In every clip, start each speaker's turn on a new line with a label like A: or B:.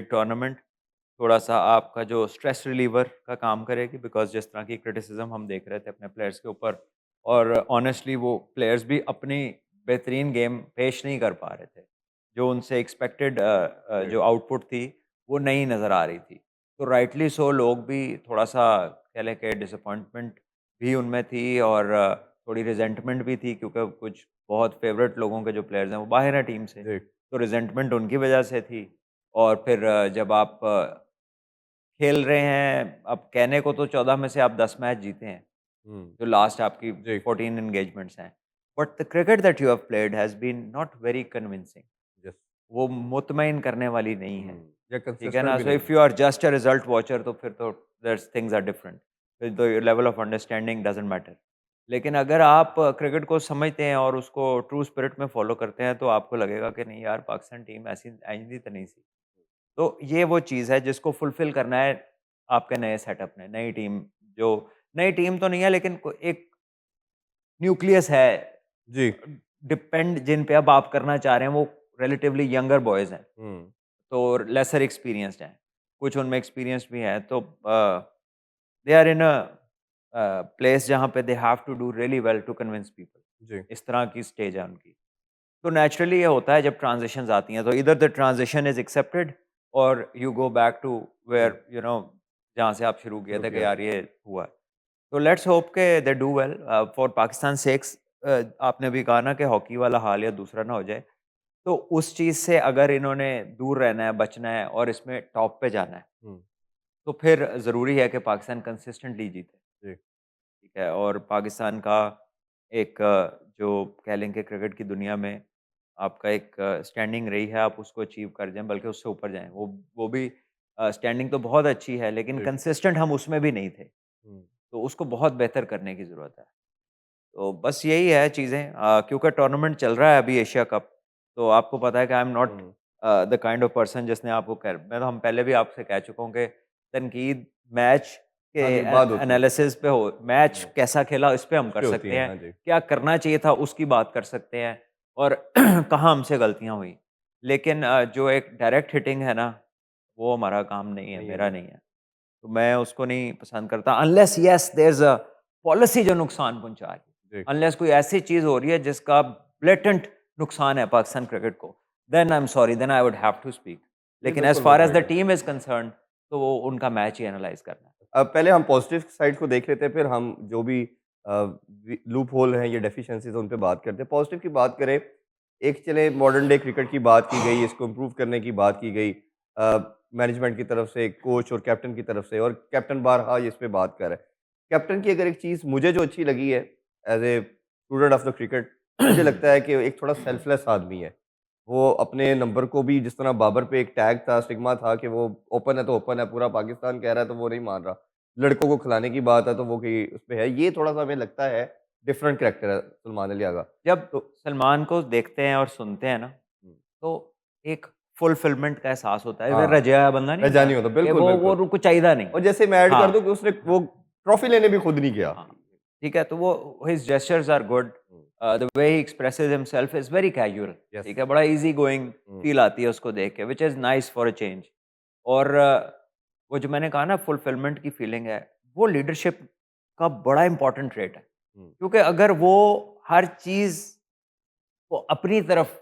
A: Big tournament थोड़ा सा आपका जो स्ट्रेस रिलीवर का काम करेगी, बिकॉज जिस तरह की क्रिटिसिज्म हम देख रहे थे अपने प्लेयर्स के ऊपर, और ऑनेस्टली वो प्लेयर्स भी अपनी बेहतरीन गेम पेश नहीं कर पा रहे थे। जो उनसे एक्सपेक्टेड
B: राइट।
A: जो आउटपुट थी वो नहीं नज़र आ रही थी। तो राइटली सो लोग भी थोड़ा सा कह लें कि डिसअपॉइंटमेंट भी उनमें थी, और थोड़ी रिजेंटमेंट भी थी, क्योंकि कुछ बहुत फेवरेट लोगों के जो प्लेयर्स हैं वो बाहर हैं टीम से,
B: जी।
A: तो रिजेंटमेंट उनकी वजह से थी। और फिर जब आप खेल रहे हैं, अब कहने को तो 14 में से आप 10 मैच जीते हैं,
B: हुँ।
A: जो लास्ट आपकी
B: जी।
A: 14 एंगेजमेंट्स हैं। But the cricket that you have played has been not very convincing.
B: Yes.
A: वो मुतमईन करने वाली नहीं है।
B: हुँ। या
A: ठीक है
B: कंसिस्टेंट
A: ना?
B: भी
A: सो
B: नहीं है।
A: If you are just a result watcher, तो फिर तो दैट्स थिंग्स आर डिफरेंट। फिर तो your level of understanding doesn't matter. लेकिन अगर आप क्रिकेट को समझते हैं और उसको ट्रू स्पिरिट में फॉलो करते हैं, तो आपको लगेगा कि नहीं यार, पाकिस्तान टीम ऐसी आइंदी तो नहीं सी। तो ये वो चीज़ है जिसको फुलफ़िल करना है आपके नए सेटअप ने, नई टीम, जो नई टीम तो नहीं है लेकिन एक न्यूक्लियस है,
B: जी।
A: डिपेंड जिन पे अब आप करना चाह रहे हैं, वो रिलेटिवली यंगर बॉयज़ हैं,
B: हुँ।
A: तो लेसर एक्सपीरियंस्ड हैं। कुछ उनमें एक्सपीरियंस भी है, तो दे आर इन प्लेस जहाँ पे they have to do really well to convince people.
B: जी।
A: इस तरह की स्टेज है उनकी। तो नेचुरली ये होता है जब ट्रांज़िशंस आती हैं, तो either the transition is accepted और you go back to
B: hmm.
A: Where जहाँ से आप शुरू किए
B: शुरू
A: थे कि
B: किया
A: यार
B: था।
A: ये हुआ है। तो लेट्स होप के they do well for Pakistan sex. आपने भी कहा ना कि हॉकी वाला हाल या दूसरा ना हो जाए। तो उस चीज़ से अगर इन्होंने दूर रहना है, बचना है और इसमें टॉप पे जाना है,
B: हुँ।
A: तो फिर ज़रूरी है कि पाकिस्तान कंसिस्टेंटली जीते।
B: जी।
A: ठीक है? और पाकिस्तान का एक जो कह लें कि क्रिकेट की दुनिया में आपका एक स्टैंडिंग रही है, आप उसको अचीव कर जाएँ, बल्कि उससे ऊपर जाएँ। वो भी स्टैंडिंग तो बहुत अच्छी है, लेकिन
B: जी।
A: कंसिस्टेंट हम उसमें भी नहीं थे।
B: हुँ।
A: तो उसको बहुत बेहतर करने की ज़रूरत है। तो बस यही है चीज़ें, क्योंकि टूर्नामेंट चल रहा है अभी एशिया कप, तो आपको पता है कि I am not
B: hmm.
A: The kind of person जिसने आपको कर मैं तो हम पहले भी आपसे कह चुका हूँ कि तनकीद मैच के
B: हाँ जी, बात होती है।
A: एनालिसिस पे हो, मैच
B: हुँ।
A: कैसा खेला इस पे हम
B: उस
A: कर
B: पे होती
A: सकते
B: है,
A: हैं,
B: हाँ जी।
A: क्या करना चाहिए था उसकी बात कर सकते हैं, और कहाँ हमसे गलतियाँ हुई। लेकिन जो एक डायरेक्ट हिटिंग है ना, वो हमारा काम नहीं है,
B: नहीं है
A: मेरा
B: ना?
A: नहीं है। तो मैं उसको नहीं पसंद करता, unless yes there is a policy जो नुकसान पहुँचा रही है।
B: जी।
A: अनलेस कोई ऐसी चीज़ हो रही है जिसका ब्लेटेंट नुकसान है पाकिस्तान क्रिकेट को, then I am sorry, then I would have to speak.
B: नहीं,
A: लेकिन एज़
B: बिल्कुल वो
A: फार
B: तो
A: एज़ द
B: राइट है।
A: टीम इज़ कंसर्न्ड, तो वो उनका मैच ही एनालाइज़ करना है।
B: पहले हम पॉज़िटिव साइड को देख लेते हैं, फिर हम जो भी अ, वि लूप होल हैं या डेफिशिएंसीज़ हैं, उन पे बात करते हैं। पॉज़िटिव की बात करें, एक चले मॉडर्न डे क्रिकेट की बात की गई, इसको इम्प्रूव करने की बात की गई मैनेजमेंट की तरफ से, कोच और कैप्टन की तरफ से, और कैप्टन बारहा इस पे बात कर रहा है। कैप्टन की अगर एक चीज़ मुझे जो अच्छी लगी है, as a student of the cricket, मुझे लगता है कि एक थोड़ा सेल्फलेस आदमी है। वो अपने नंबर को भी, जिस तरह बाबर पे एक टैग था, स्टिग्मा था कि वो ओपन है तो ओपन है, पूरा पाकिस्तान कह रहा है तो वो नहीं मान रहा। लड़कों को खिलाने की बात है तो वो कहीं उसपे है। ये थोड़ा-सा हमें लगता है डिफरेंट कैरेक्टर है सलमान अली आगा।
A: जब
B: तो
A: सलमान को देखते हैं और सुनते हैं ना,
B: हुँ,
A: तो एक फुलफिलमेंट का एहसास होता है। वे
B: हाँ,
A: रज़ाया बंदा नहीं
B: रजा
A: होता,
B: नहीं होता।
A: कि
B: बिल्कुल,
A: वो
B: बिल्कुल।
A: उनको चाहिए नहीं।
B: और जैसे मैं ऐड कर दूँ कि
A: हाँ।
B: उसने वो ट्रॉफी लेने भी खुद नहीं गया।
A: हाँ, ठीक है, तो वो his gestures are good,
B: hmm,
A: the way he expresses himself is very casual,
B: yes.
A: ठीक है, बड़ा ईज़ी गोइंग
B: हुँ,
A: फ़ील आती है उसको देख के, which is nice for a change. और वो जो मैंने कहा ना फुलफिलमेंट की फीलिंग है, वो लीडरशिप का बड़ा इम्पोर्टेंट ट्रेट है।
B: हुँ,
A: क्योंकि अगर वो हर चीज़ को अपनी तरफ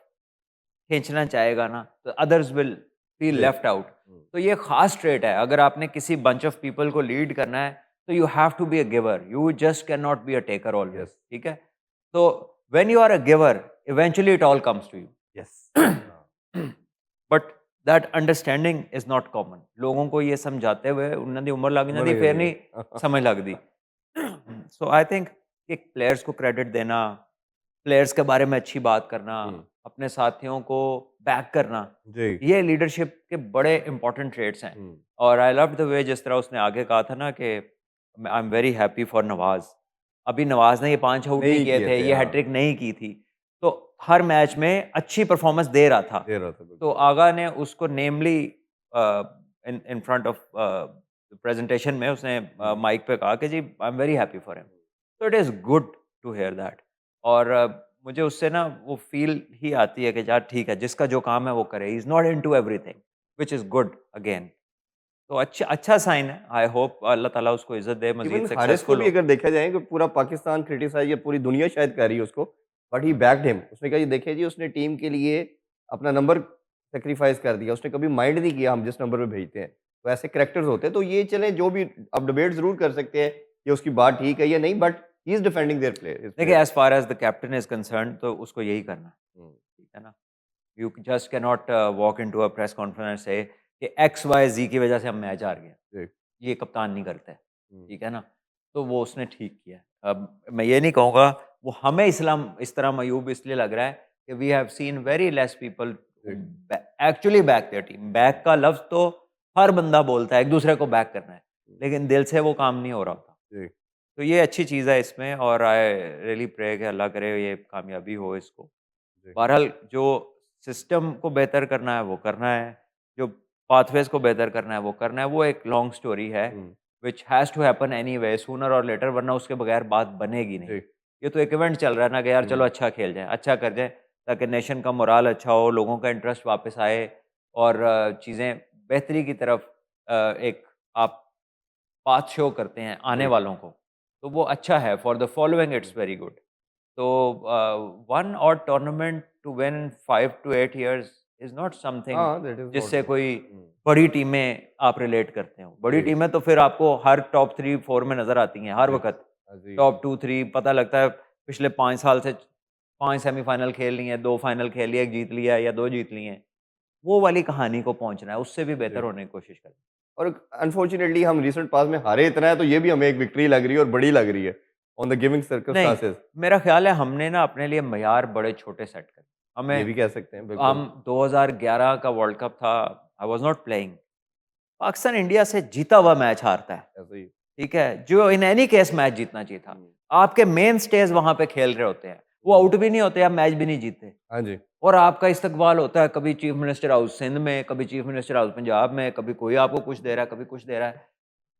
A: खींचना चाहेगा ना, तो अदर्स विल फील
B: जी।
A: Left out.
B: हुँ,
A: तो ये खास ट्रेट है, अगर आपने किसी बंच ऑफ पीपल को लीड करना है, तो you have to be a giver, you just can not be a taker always,
B: yes,
A: ठीक है? तो when you are a giver, eventually it all comes to
B: yes. हाँ,
A: you. But that understanding is not common. लोगों को ये समझाते हुए उन्होंने दी उम्र लग
B: उम्र
A: जाती,
B: लग
A: फिर
B: जाती
A: नहीं
B: है।
A: समझ लगती। सो आई थिंक कि प्लेयर्स को क्रेडिट देना, प्लेयर्स के बारे में अच्छी बात करना,
B: हुँ,
A: अपने साथियों को बैक करना,
B: जी।
A: ये लीडरशिप के बड़े इंपॉर्टेंट ट्रेट्स हैं।
B: हुँ,
A: और आई लव द वे जिस तरह उसने आगे कहा था ना कि I am very happy for Nawaz. अभी नवाज़ ने ये 5 आउट नहीं
B: नहीं
A: किए
B: किए
A: थे,
B: थे,
A: ये
B: हाँ,
A: हैट्रिक नहीं की थी। तो हर मैच में अच्छी परफॉर्मेंस दे रहा था।
B: दे रहा था
A: तो
B: बिल्कुल।
A: आगा ने उसको namely in in front of presentation में उसने
B: हुँ,
A: माइक पे कहा कि जी I am very happy for him. तो it is good to hear that. और मुझे उससे ना वो फ़ील ही आती है कि यार ठीक है, जिसका जो काम है वो करे, he is not into everything. Which is good again. तो अच्छा अच्छा साइन है। आई होप अल्लाह ताला उसको इज़्ज़त दे, मज़ीद
B: इवन हारिस को
A: सक्सेसफुल
B: भी
A: हो।
B: अगर देखा जाए कि पूरा पाकिस्तान क्रिटिसाइज़ या पूरी दुनिया शायद कर रही है उसको, बट ही बैक्ड हिम। उसने कहा, "ये देखिए जी, उसने टीम के लिए अपना नंबर सैक्रिफाइस कर दिया। उसने कभी माइंड नहीं किया हम जिस नंबर पे भेजते हैं।" तो ऐसे कैरेक्टर्स होते हैं। तो ये चलें जो भी आप डिबेट ज़रूर कर सकते हैं कि उसकी बात ठीक है या नहीं, but he is defending their player his
A: देखिए
B: player.
A: As far as the captain is concerned तो उसको यही करना है,
B: हुँ,
A: ठीक है ना? You just can not walk into a press conference से कि एक्स, वाई, ज़ी की वजह से हम मैच हार गए।
B: जी।
A: ये कप्तान नहीं करता है,
B: हुँ,
A: ठीक है ना? तो वो उसने ठीक किया है। अब मैं ये नहीं कहूँगा वो हमें इस्लाम इस तरह मयूब इसलिए लग रहा है कि we have seen very less people
B: जी,
A: actually back there team. Back का लफ्ज़ तो हर बंदा बोलता है, एक-दूसरे को बैक करना है,
B: हुँ,
A: लेकिन दिल से वो काम नहीं हो रहा होता।
B: जी,
A: तो ये अच्छी चीज़ है इसमें और आई रियली प्रे कि अल्लाह करे ये कामयाबी हो इसको।
B: जी।
A: बहरहाल जो सिस्टम को बेहतर करना है वो करना है, जो पाथवेज़ को बेहतर करना है वो करना है, वो एक लॉन्ग स्टोरी है
B: hmm,
A: which has to happen anyway sooner और लेटर वरना उसके बगैर बात बनेगी नहीं।
B: जी,
A: ये तो एक इवेंट चल रहा है ना कि यार चलो
B: हुँ,
A: अच्छा खेल जाएँ, अच्छा कर जाएँ ताकि नेशन का मोराल अच्छा हो, लोगों का इंटरेस्ट वापस आए और चीज़ें बेहतरी की तरफ एक आप पाथ शो करते हैं आने
B: जी।
A: वालों को, तो वो अच्छा है for the following
B: hmm,
A: it's very good. तो वन और tournament to win 5 to 8 years is not something
B: हाँ, दैट इज़ नॉट
A: जिससे
B: गुड।
A: कोई
B: हुँ,
A: बड़ी टीमें आप रिलेट करते हो। बड़ी
B: जी,
A: टीमें तो फिर आपको हर टॉप 3-4 में नज़र आती हैं हर
B: जी।
A: वक़्त।
B: जी,
A: टॉप 2-3 पता लगता है पिछले 5 साल से 5 सेमीफ़ाइनल खेल ली हैं, 2 फाइनल खेल लिए, 1 जीत लिया है या 2 जीत लिए हैं। वो वाली कहानी को पहुँचना है, उससे भी बेहतर
B: जी।
A: होने की कोशिश करें।
B: और अनफॉर्चुनेटली हम रिसेंट पास्ट में हारे इतना है, तो ये भी हमें एक विक्ट्री लग रही है और बड़ी लग रही है, ऑन द गिविंग
A: नहीं,
B: सर्कमस्टांसेस।
A: मेरा ख़्याल है हमने ना अपने लिए मयार बड़े छोटे सेट करे।
B: ये
A: हमें
B: भी कह सकते हैं, बिल्कुल।
A: हम 2011 का वर्ल्ड कप था, I was not playing. Pakistan India से जीता हुआ मैच हारता है,
B: ऐसे ही।
A: ठीक है? जो इन एनी केस मैच जीतना चाहिए था।
B: हुँ,
A: आपके मेन स्टेज वहाँ पे खेल रहे होते हैं। वो
B: हुँ।
A: आउट भी नहीं होते, आप मैच भी नहीं जीतते।
B: हाँ जी।
A: और आपका इस्तकबाल होता है कभी चीफ मिनिस्टर हाउस सिंध में, कभी चीफ मिनिस्टर हाउस पंजाब में, कभी कोई आपको कुछ दे रहा है, कभी कुछ दे रहा है।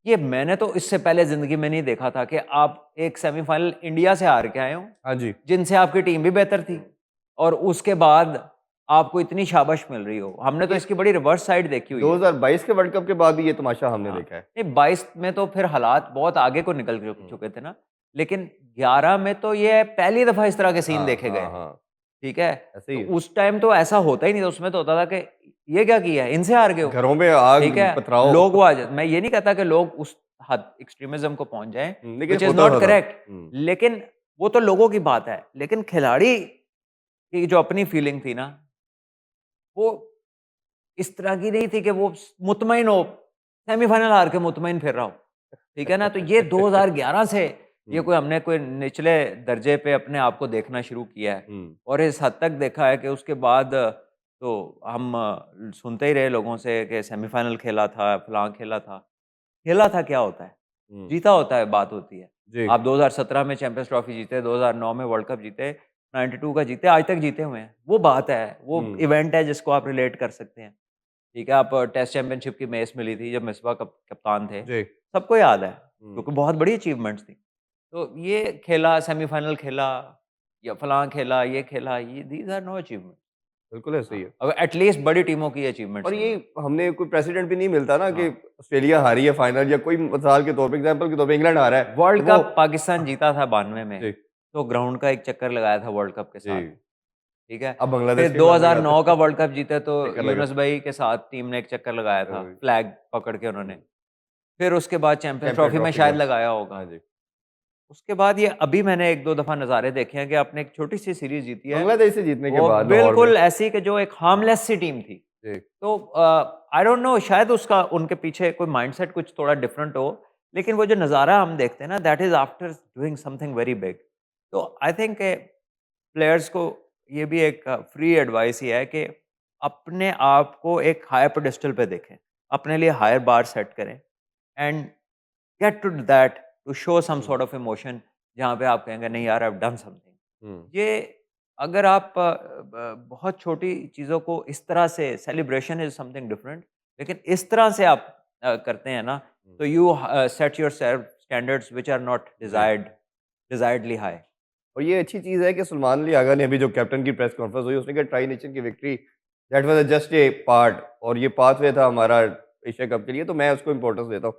A: ये मैंने तो इससे पहले ज़िंदगी में नहीं देखा था कि आप एक सेमीफ़ाइनल इंडिया से हार के आए हो,
B: हाँ जी।
A: जिनसे आपकी टीम भी बेहतर थी
B: हुँ।
A: और उसके बाद आपको इतनी शाबाश मिल रही हो। हमने तो
B: ये
A: इसकी बड़ी रिवर्स साइड देखी हुई है।
B: 2022 के वर्ल्ड कप के बाद भी ये तमाशा हमने
A: हाँ,
B: देखा है।
A: नहीं 22 में तो फिर हालात बहुत आगे को निकल
B: हुँ।
A: चुके थे ना, लेकिन 11 में तो ये पहली दफ़ा इस तरह के सीन
B: हाँ,
A: देखे गए
B: हाँ,
A: हैं,
B: हाँ।
A: ठीक है?
B: ऐसे
A: तो
B: ही है।
A: उस टाइम तो ऐसा होता ही नहीं था, उसमें तो होता था कि ये क्या किया है? इनसे हार गए हो,
B: घरों में आग,
A: ठीक है?
B: पथराव।
A: लोग वो आ जा मैं ये नहीं कहता कि लोग उस हद एक्सट्रीमिज़्म को पहुँच जाएँ,
B: लेकिन
A: व्हिच इज़
B: होता
A: नॉट
B: था तब।
A: करेक्ट
B: हुँ,
A: लेकिन वो तो लोगों की बात है। लेकिन खिलाड़ी की जो अपनी फीलिंग थी ना, वो इस तरह की नहीं थी कि वो मुतमईन हो, सेमीफ़ाइनल हार के मुतमईन फिर रहा हो, ठीक है ना? तो ये 2011 से ये
B: हुँ,
A: कोई हमने कोई निचले दर्जे पे अपने आप को देखना शुरू किया है
B: हुँ।
A: और इस हद तक देखा है कि उसके बाद तो हम सुनते ही रहे लोगों से कि सेमीफ़ाइनल खेला था, फलाँ खेला था। खेला था क्या होता है?
B: हुँ।
A: जीता होता है, बात होती है।
B: जी।
A: आप 2017 में चैंपियंस ट्रॉफ़ी जीते, 2009 में वर्ल्ड कप जीते, 92 का जीते, आज तक जीते हुए हैं। वो बात है, वो
B: हुँ।
A: इवेंट है जिसको आप रिलेट कर सकते हैं। ठीक है, आप टेस्ट चैंपियनशिप की मेस मिली थी जब मिसबा कप्तान थे,
B: जी।
A: सबको याद है,
B: हुँ।
A: क्योंकि बहुत बड़ी अचीवमेंट्स थी। तो ये खेला, सेमीफ़ाइनल खेला या फलाँ खेला, ये खेला, ये दीज़ आर नो अचीवमेंट।
B: बिल्कुल ऐसे ही
A: हाँ,
B: है।
A: अगर एटलीस्ट बड़ी टीमों की अचीवमेंट्स
B: और
A: नहीं
B: ये
A: है।
B: हमने कोई प्रेसिडेंट भी नहीं मिलता ना कि
A: हाँ,
B: ऑस्ट्रेलिया हारी है फाइनल, या कोई मिसाल के तौर पे, एग्जांपल के तौर पे इंग्लैंड हारा है, तो
A: वर्ल्ड
B: वो
A: कप पाकिस्तान जीता था 92 में,
B: जी,
A: तो ग्राउंड का एक चक्कर लगाया था वर्ल्ड कप के साथ,
B: जी।
A: ठीक है?
B: अब बांग्लादेश
A: फिर
B: के खिलाफ
A: 2009
B: लगाते
A: का
B: हैं,
A: वर्ल्ड कप जीते तो
B: चक्कर लगा।
A: यूनुस भाई के साथ टीम ने एक चक्कर लगाया था,
B: हुँ,
A: फ्लैग पकड़ के उन्होंने।
B: हुँ।
A: फिर उसके बाद चैंपियंस
B: चैंपियन
A: ट्रॉफी में
B: ट्रॉफी
A: शायद
B: जब,
A: लगाया होगा।
B: हाँ जी।
A: उसके बाद ये अभी मैंने 1-2 दफ़ा नज़ारे देखे हैं कि आपने एक छोटी-सी सीरीज़ जीती है,
B: बांग्लादेश से जीतने के
A: वो
B: बाद लाहौर में।
A: बिल्कुल ऐसी कि जो एक हार्मलेस सी टीम थी।
B: जी,
A: तो आई डोंट नो शायद उसका उनके पीछे कोई माइंडसेट कुछ थोड़ा डिफरेंट हो, लेकिन वो जो नज़ारा हम देखते हैं ना that is after doing something very big. तो आई थिंक प्लेयर्स को ये भी एक फ्री एडवाइस ही है कि अपने आप को एक हायर पेडेस्टल पे देखें, अपने लिए हायर बार सेट करें and get to that to show some
B: hmm,
A: sort of emotion जहाँ पे आप कहेंगे नहीं यार I have done something.
B: Hmm,
A: ये अगर आप बहुत छोटी चीज़ों को इस तरह से सेलिब्रेशन इज़ समथिंग डिफरेंट लेकिन इस तरह से आप करते हैं ना
B: हुँ।
A: तो you set yourself standards which are not
B: जी।
A: Desiredly high.
B: और ये अच्छी चीज़ है कि सलमान अली आगा ने अभी जो कैप्टन की प्रेस कॉन्फ्रेंस हुई, उसने कहा ट्राई नेशन की victory that was just a part और ये पाथवे था हमारा एशिया कप के लिए, तो मैं उसको इम्पोर्टेंस देता हूँ।